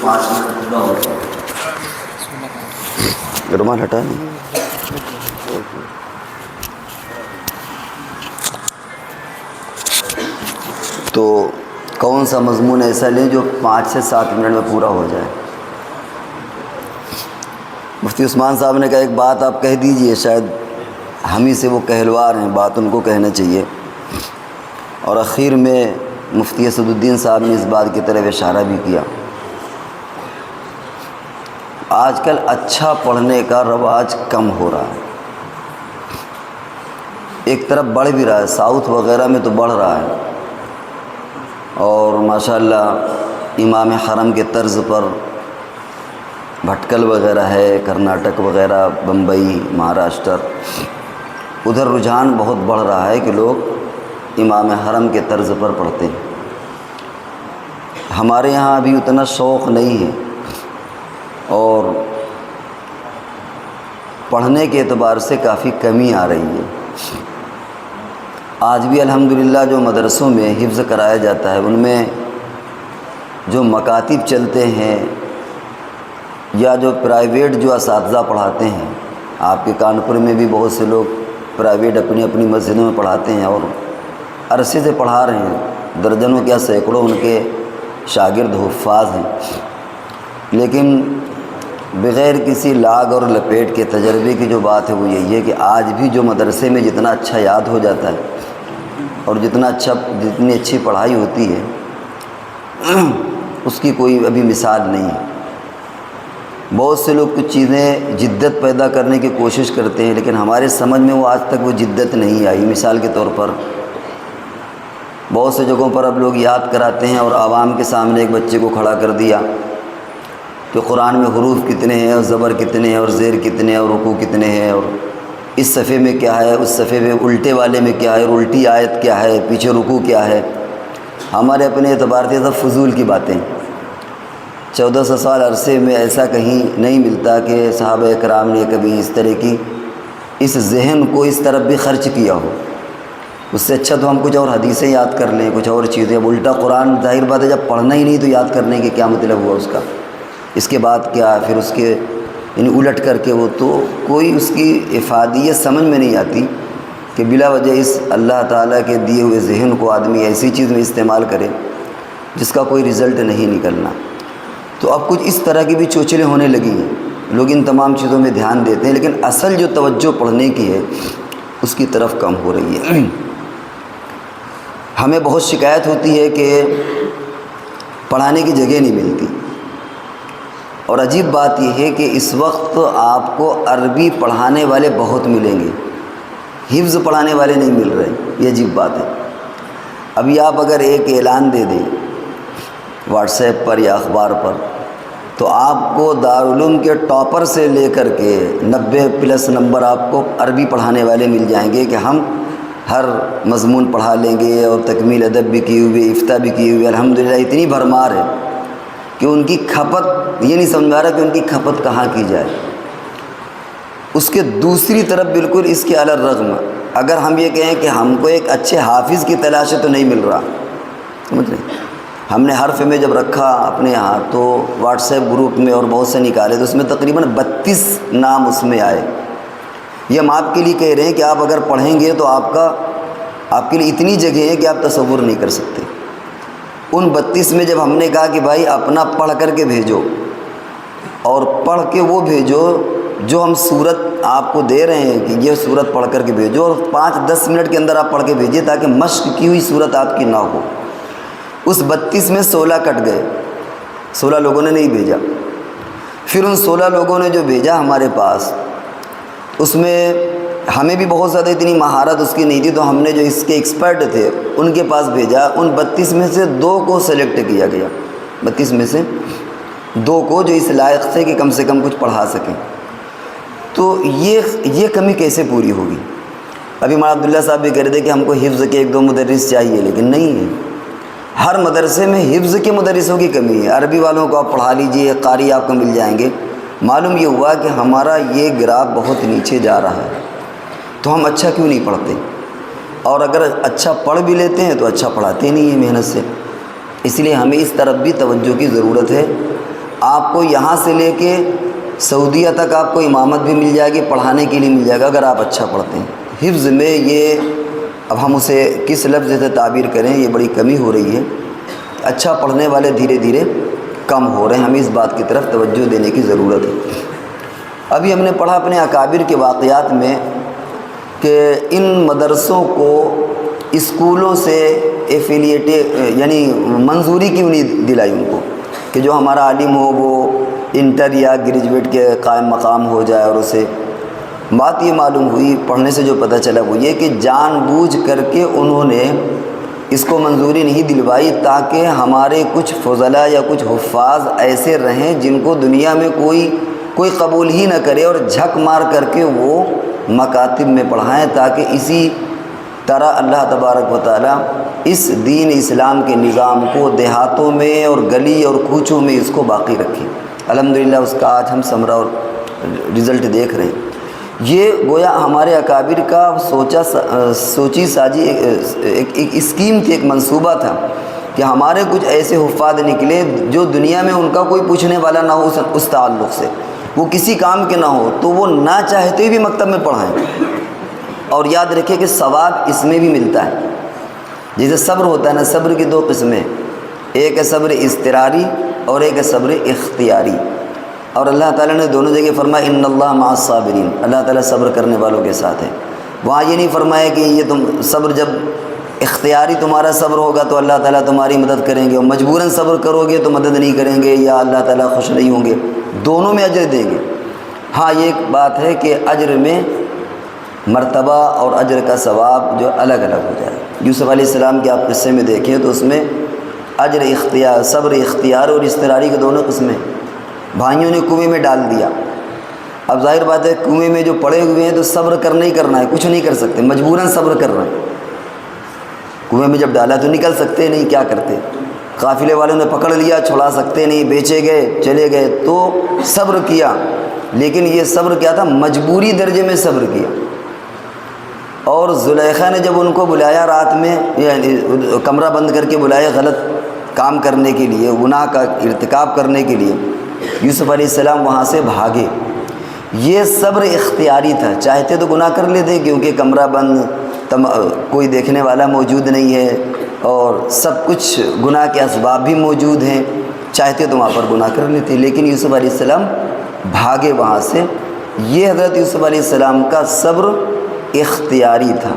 5 minute پورا ہو جائے. رومال ہٹا نہیں. تو کون سا مضمون ایسا لیں جو 5 سے 7 منٹ میں پورا ہو جائے؟ مفتی عثمان صاحب نے کہا ایک بات آپ کہہ دیجئے، شاید ہم ہی سے وہ کہلوار ہیں، بات ان کو کہنا چاہیے. اور اخیر میں مفتی اسد الدین صاحب نے اس بات کی طرف اشارہ بھی کیا. آج کل اچھا پڑھنے کا رواج کم ہو رہا ہے. ایک طرف بڑھ بھی رہا ہے، ساؤتھ وغیرہ میں تو بڑھ رہا ہے، اور ماشاءاللہ امام حرم کے طرز پر بھٹکل وغیرہ ہے، کرناٹک وغیرہ، بمبئی، مہاراشٹر، ادھر رجحان بہت بڑھ رہا ہے کہ لوگ امام حرم کے طرز پر پڑھتے ہیں. ہمارے یہاں ابھی اتنا شوق نہیں ہے، اور پڑھنے کے اعتبار سے کافی کمی آ رہی ہے. آج بھی الحمدللہ جو مدرسوں میں حفظ کرایا جاتا ہے ان میں جو مکاتب چلتے ہیں یا جو پرائیویٹ جو اساتذہ پڑھاتے ہیں، آپ کے کانپور میں بھی بہت سے لوگ پرائیویٹ اپنی اپنی مسجدوں میں پڑھاتے ہیں اور عرصے سے پڑھا رہے ہیں، درجنوں کیا سینکڑوں ان کے شاگرد حفاظ ہیں. لیکن بغیر کسی لاگ اور لپیٹ کے تجربے کی جو بات ہے وہ یہی ہے کہ آج بھی جو مدرسے میں جتنا اچھا یاد ہو جاتا ہے اور جتنی اچھی پڑھائی ہوتی ہے اس کی کوئی ابھی مثال نہیں ہے. بہت سے لوگ کچھ چیزیں جدت پیدا کرنے کی کوشش کرتے ہیں، لیکن ہمارے سمجھ میں وہ آج تک وہ جدت نہیں آئی. مثال کے طور پر بہت سے جگہوں پر اب لوگ یاد کراتے ہیں اور عوام کے سامنے ایک بچے کو کھڑا کر دیا کہ قرآن میں حروف کتنے ہیں اور زبر کتنے ہیں اور زیر کتنے ہیں اور رکوع کتنے ہیں، اور اس صفحے میں کیا ہے، اس صفحے میں الٹے والے میں کیا ہے، اور الٹی آیت کیا ہے، پیچھے رکوع کیا ہے. ہمارے اپنے اعتبار سے سب فضول کی باتیں. 1400 سال عرصے میں ایسا کہیں نہیں ملتا کہ صحابہ کرام نے کبھی اس طرح کی اس ذہن کو اس طرف بھی خرچ کیا ہو. اس سے اچھا تو ہم کچھ اور حدیثیں یاد کر لیں، کچھ اور چیزیں. اب الٹا قرآن ظاہر بات ہے جب پڑھنا ہی نہیں تو یاد کرنے کے کیا مطلب ہوا اس کا. اس کے بعد کیا، پھر اس کے یعنی الٹ کر کے وہ تو کوئی اس کی افادیت سمجھ میں نہیں آتی کہ بلا وجہ اس اللہ تعالیٰ کے دیے ہوئے ذہن کو آدمی ایسی چیز میں استعمال کرے جس کا کوئی رزلٹ نہیں نکلنا. تو اب کچھ اس طرح کی بھی چوچلیں ہونے لگی ہیں. لوگ ان تمام چیزوں میں دھیان دیتے ہیں، لیکن اصل جو توجہ پڑھنے کی ہے اس کی طرف کم ہو رہی ہے. ہمیں بہت شکایت ہوتی ہے کہ پڑھانے کی جگہ نہیں ملتی، اور عجیب بات یہ ہے کہ اس وقت آپ کو عربی پڑھانے والے بہت ملیں گے، حفظ پڑھانے والے نہیں مل رہے. یہ عجیب بات ہے. ابھی آپ اگر ایک اعلان دے دیں واٹس ایپ پر یا اخبار پر تو آپ کو دارالعلوم کے ٹاپر سے لے کر کے 90+ نمبر آپ کو عربی پڑھانے والے مل جائیں گے کہ ہم ہر مضمون پڑھا لیں گے، اور تکمیل ادب بھی کیے ہوئے، افتاء بھی کیے ہوئے. الحمدللہ اتنی بھرمار ہے کہ ان کی کھپت یہ نہیں سمجھ آ رہا کہ ان کی کھپت کہاں کی جائے. اس کے دوسری طرف بالکل اس کے علی الرغم اگر ہم یہ کہیں کہ ہم کو ایک اچھے حافظ کی تلاش ہے تو نہیں مل رہا. سمجھ رہے؟ ہم نے حرف میں جب رکھا اپنے یہاں تو واٹس ایپ گروپ میں اور بہت سے نکالے تو اس میں تقریباً 32 نام اس میں آئے. یہ ہم آپ کے لیے کہہ رہے ہیں کہ آپ اگر پڑھیں گے تو آپ کے لیے اتنی جگہ ہے کہ آپ تصور نہیں کر سکتے. ان 32 میں جب ہم نے کہا کہ بھائی اپنا پڑھ کر کے بھیجو، اور پڑھ کے وہ بھیجو جو ہم صورت آپ کو دے رہے ہیں کہ یہ صورت پڑھ کر کے بھیجو، اور 5-10 منٹ کے اندر آپ پڑھ کے بھیجیے تاکہ مشق کی ہوئی صورت آپ کی نہ ہو. اس 32 میں 16 کٹ گئے، 16 لوگوں نے نہیں بھیجا. پھر ان 16 لوگوں نے جو بھیجا ہمارے پاس، اس میں ہمیں بھی بہت زیادہ اتنی مہارت اس کی نہیں تھی، تو ہم نے جو اس کے ایکسپرٹ تھے ان کے پاس بھیجا. ان 32 میں سے 2 کو سلیکٹ کیا گیا، 32 میں سے 2 کو جو اس لائق تھے کہ کم سے کم کچھ پڑھا سکیں. تو یہ کمی کیسے پوری ہوگی؟ ابھی مولانا عبداللہ صاحب بھی کہہ رہے تھے کہ ہم کو حفظ کے 1-2 مدرس چاہیے، لیکن نہیں ہے. ہر مدرسے میں حفظ کے مدرسوں کی کمی ہے. عربی والوں کو آپ پڑھا لیجئے، قاری آپ کو مل جائیں گے. معلوم یہ ہوا کہ ہمارا یہ گراف بہت نیچے جا رہا ہے، تو ہم اچھا کیوں نہیں پڑھتے؟ اور اگر اچھا پڑھ بھی لیتے ہیں تو اچھا پڑھاتے نہیں ہیں محنت سے. اس لیے ہمیں اس طرف بھی توجہ کی ضرورت ہے. آپ کو یہاں سے لے کے سعودیہ تک آپ کو امامت بھی مل جائے گی، پڑھانے کے لیے مل جائے گا اگر آپ اچھا پڑھتے ہیں۔ حفظ میں یہ اب ہم اسے کس لفظ سے تعبیر کریں، یہ بڑی کمی ہو رہی ہے۔ اچھا پڑھنے والے دھیرے دھیرے کم ہو رہے ہیں، ہمیں اس بات کی طرف توجہ دینے کی ضرورت ہے۔ ابھی ہم نے پڑھا اپنے اکابر کے واقعات میں کہ ان مدرسوں کو اسکولوں سے ایفیلیٹ یعنی منظوری کیوں نہیں دلائی ان کو کہ جو ہمارا عالم ہو وہ انٹر یا گریجویٹ کے قائم مقام ہو جائے، اور اسے بات یہ معلوم ہوئی پڑھنے سے جو پتہ چلا وہ یہ کہ جان بوجھ کر کے انہوں نے اس کو منظوری نہیں دلوائی تاکہ ہمارے کچھ فضلاء یا کچھ حفاظ ایسے رہیں جن کو دنیا میں کوئی قبول ہی نہ کرے، اور جھک مار کر کے وہ مکاتب میں پڑھائیں، تاکہ اسی طرح اللہ تبارک و تعالیٰ اس دین اسلام کے نظام کو دیہاتوں میں اور گلی اور کوچوں میں اس کو باقی رکھیں۔ الحمدللہ اس کا آج ہم ثمرہ اور رزلٹ دیکھ رہے ہیں۔ یہ گویا ہمارے اکابر کا سوچی ساجی ایک اسکیم تھی، ایک منصوبہ تھا کہ ہمارے کچھ ایسے حفاظ نکلے جو دنیا میں ان کا کوئی پوچھنے والا نہ ہو اس تعلق سے، وہ کسی کام کے نہ ہو تو وہ نہ چاہتے بھی مکتب میں پڑھائیں۔ اور یاد رکھیں کہ ثواب اس میں بھی ملتا ہے، جیسے صبر ہوتا ہے نا، صبر کی دو قسمیں، ایک ہے صبر اضطراری اور ایک ہے صبر اختیاری، اور اللہ تعالیٰ نے دونوں جگہ فرمایا ان اللہ مع الصابرین، اللہ تعالیٰ صبر کرنے والوں کے ساتھ ہے۔ وہاں یہ نہیں فرمایا کہ یہ تم صبر جب اختیاری تمہارا صبر ہوگا تو اللہ تعالیٰ تمہاری مدد کریں گے، اور مجبوراً صبر کرو گے تو مدد نہیں کریں گے یا اللہ تعالیٰ خوش نہیں ہوں گے، دونوں میں اجر دیں گے۔ ہاں یہ ایک بات ہے کہ اجر میں مرتبہ اور اجر کا ثواب جو الگ الگ ہو جائے۔ یوسف علیہ السلام کے آپ قصے میں دیکھیں تو اس میں اجر اختیار، صبر اختیار اور اضطراری کے دونوں قسمیں۔ بھائیوں نے کنویں میں ڈال دیا، اب ظاہر بات ہے کنویں میں جو پڑے ہوئے ہیں تو صبر کرنا ہی کرنا ہے، کچھ نہیں کر سکتے، مجبوراً صبر کرنا ہے۔ کنویں میں جب ڈالا تو نکل سکتے نہیں، کیا کرتے؟ قافلے والوں نے پکڑ لیا، چھڑا سکتے نہیں، بیچے گئے، چلے گئے، تو صبر کیا، لیکن یہ صبر کیا تھا؟ مجبوری درجے میں صبر کیا۔ اور زلیخا نے جب ان کو بلایا رات میں، یعنی کمرہ بند کر کے بلایا غلط کام کرنے کے لیے، گناہ کا ارتکاب کرنے کے لیے، یوسف علیہ السلام وہاں سے بھاگے۔ یہ صبر اختیاری تھا، چاہتے تو گناہ کر لیتے کیونکہ کمرہ بند، کوئی دیکھنے والا موجود نہیں ہے اور سب کچھ گناہ کے اسباب بھی موجود ہیں، چاہتے تو وہاں پر گناہ کر لیتے، لیکن یوسف علیہ السلام بھاگے وہاں سے۔ یہ حضرت یوسف علیہ السلام کا صبر اختیاری تھا۔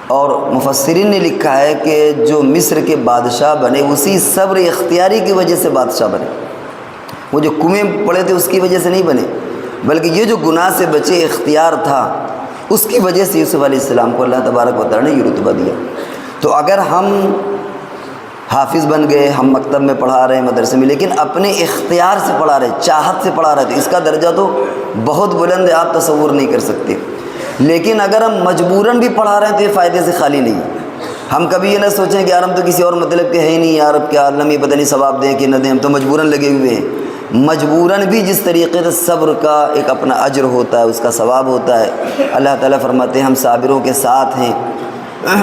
اور مفسرین نے لکھا ہے کہ جو مصر کے بادشاہ بنے اسی صبر اختیاری کی وجہ سے بادشاہ بنے، وہ جو کنویں پڑے تھے اس کی وجہ سے نہیں بنے، بلکہ یہ جو گناہ سے بچے اختیار تھا اس کی وجہ سے یوسف علیہ السلام کو اللہ تبارک و تعالیٰ نے یہ رتبہ دیا۔ تو اگر ہم حافظ بن گئے، ہم مکتب میں پڑھا رہے ہیں، مدرسے میں، لیکن اپنے اختیار سے پڑھا رہے، چاہت سے پڑھا رہے، تو اس کا درجہ تو بہت بلند ہے، آپ تصور نہیں کر سکتے۔ لیکن اگر ہم مجبوراً بھی پڑھا رہے ہیں تو یہ فائدے سے خالی نہیں ہے۔ ہم کبھی یہ نہ سوچیں کہ یار ہم تو کسی اور مطلب کے ہے ہی نہیں، یار اب کیا عالم یہ پتہ نہیں ثواب دیں کہ نہ دیں، ہم تو مجبوراً لگے ہوئے ہیں۔ مجبوراً بھی جس طریقے سے صبر کا ایک اپنا اجر ہوتا ہے، اس کا ثواب ہوتا ہے، اللہ تعالیٰ فرماتے ہیں ہم صابروں کے ساتھ ہیں،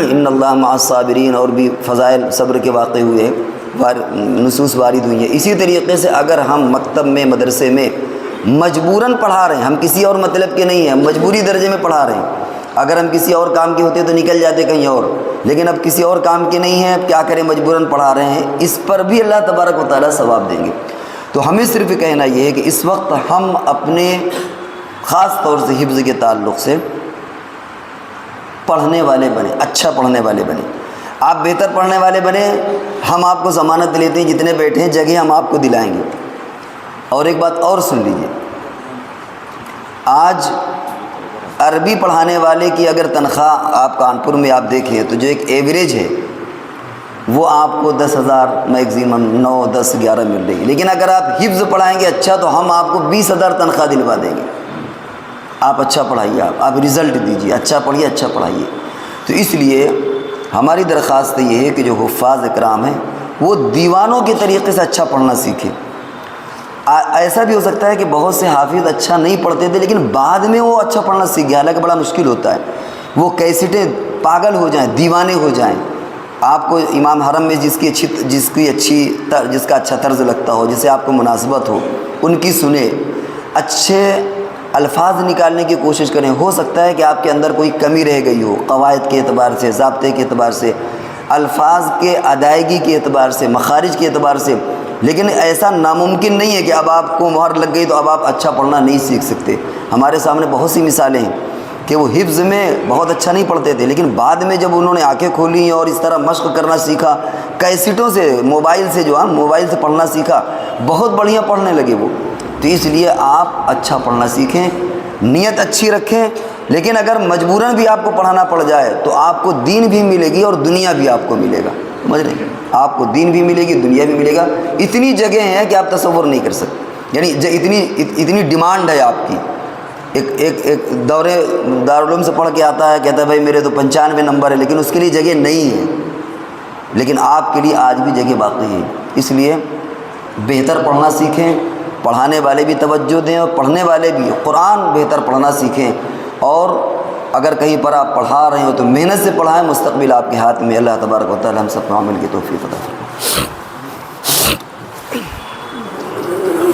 ان اللہ مع الصابرین، اور بھی فضائل صبر کے واقع ہوئے ہیں، نصوص وارد ہوئی ہیں۔ اسی طریقے سے اگر ہم مکتب میں، مدرسے میں مجبوراً پڑھا رہے ہیں، ہم کسی اور مطلب کے نہیں ہیں، مجبوری درجے میں پڑھا رہے ہیں، اگر ہم کسی اور کام کے ہوتے تو نکل جاتے کہیں اور، لیکن اب کسی اور کام کے نہیں ہیں، اب کیا کریں، مجبوراً پڑھا رہے ہیں، اس پر بھی اللہ تبارک و تعالیٰ ثواب دیں گے۔ تو ہمیں صرف کہنا یہ ہے کہ اس وقت ہم اپنے خاص طور سے حفظ کے تعلق سے پڑھنے والے بنے، اچھا پڑھنے والے بنے۔ آپ بہتر پڑھنے والے بنے، ہم آپ کو ضمانت لیتے ہیں جتنے بیٹھے ہیں جگہ ہم آپ کو دلائیں گے۔ اور ایک بات اور سن لیجیے، آج عربی پڑھانے والے کی اگر تنخواہ آپ کانپور میں آپ دیکھیں تو جو ایک ایوریج ہے وہ آپ کو 10,000 میگزیمم 9, 10, 11 مل رہی ہے، لیکن اگر آپ حفظ پڑھائیں گے اچھا تو ہم آپ کو 20,000 تنخواہ دلوا دیں گے۔ آپ اچھا پڑھائیے، آپ رزلٹ دیجیے، اچھا پڑھیے، اچھا پڑھائیے۔ تو اس لیے ہماری درخواست یہ ہے کہ جو حفاظ اکرام ہیں وہ دیوانوں کے طریقے سے اچھا پڑھنا سیکھیں۔ ایسا بھی ہو سکتا ہے کہ بہت سے حافظ اچھا نہیں پڑھتے تھے لیکن بعد میں وہ اچھا پڑھنا سیکھ گیا، حالانکہ بڑا مشکل ہوتا ہے، وہ کیسٹیں پاگل ہو جائیں، دیوانے ہو جائیں، آپ کو امام حرم میں جس کا اچھا طرز لگتا ہو، جس سے آپ کو مناسبت ہو، ان کی سنیں، اچھے الفاظ نکالنے کی کوشش کریں۔ ہو سکتا ہے کہ آپ کے اندر کوئی کمی رہ گئی ہو، قواعد کے اعتبار سے، ضابطے کے اعتبار سے، الفاظ کے ادائیگی کے اعتبار سے، مخارج کے اعتبار سے، لیکن ایسا ناممکن نہیں ہے کہ اب آپ کو مہر لگ گئی تو اب آپ اچھا پڑھنا نہیں سیکھ سکتے۔ ہمارے سامنے بہت سی مثالیں ہیں کہ وہ حفظ میں بہت اچھا نہیں پڑھتے تھے، لیکن بعد میں جب انہوں نے آنکھیں کھولی اور اس طرح مشق کرنا سیکھا، کیسٹوں سے، موبائل سے، موبائل سے پڑھنا سیکھا، بہت بڑھیا پڑھنے لگے وہ۔ تو اس لیے آپ اچھا پڑھنا سیکھیں، نیت اچھی رکھیں، لیکن اگر مجبوراً بھی آپ کو پڑھانا پڑ جائے تو آپ کو دین بھی ملے گی اور دنیا بھی آپ کو ملے گا، سمجھ رہے ہیں؟ آپ کو دین بھی ملے گی، دنیا بھی ملے گا۔ اتنی جگہ ہیں کہ آپ تصور نہیں کر سکتے، یعنی اتنی ڈیمانڈ ہے آپ کی۔ ایک دارالعلوم سے پڑھ کے آتا ہے، کہتا ہے بھائی میرے تو 95 نمبر ہے، لیکن اس کے لیے جگہ نہیں ہے، لیکن آپ کے لیے آج بھی جگہ باقی ہے۔ اس لیے بہتر پڑھنا سیکھیں، پڑھانے والے بھی توجہ دیں اور پڑھنے والے بھی قرآن بہتر پڑھنا سیکھیں، اور اگر کہیں پر آپ پڑھا رہے ہو تو محنت سے پڑھائیں، مستقبل آپ کے ہاتھ میں۔ اللہ تبارک و تعالی ہم سب کو عمل کی توفیق عطا فرمائے۔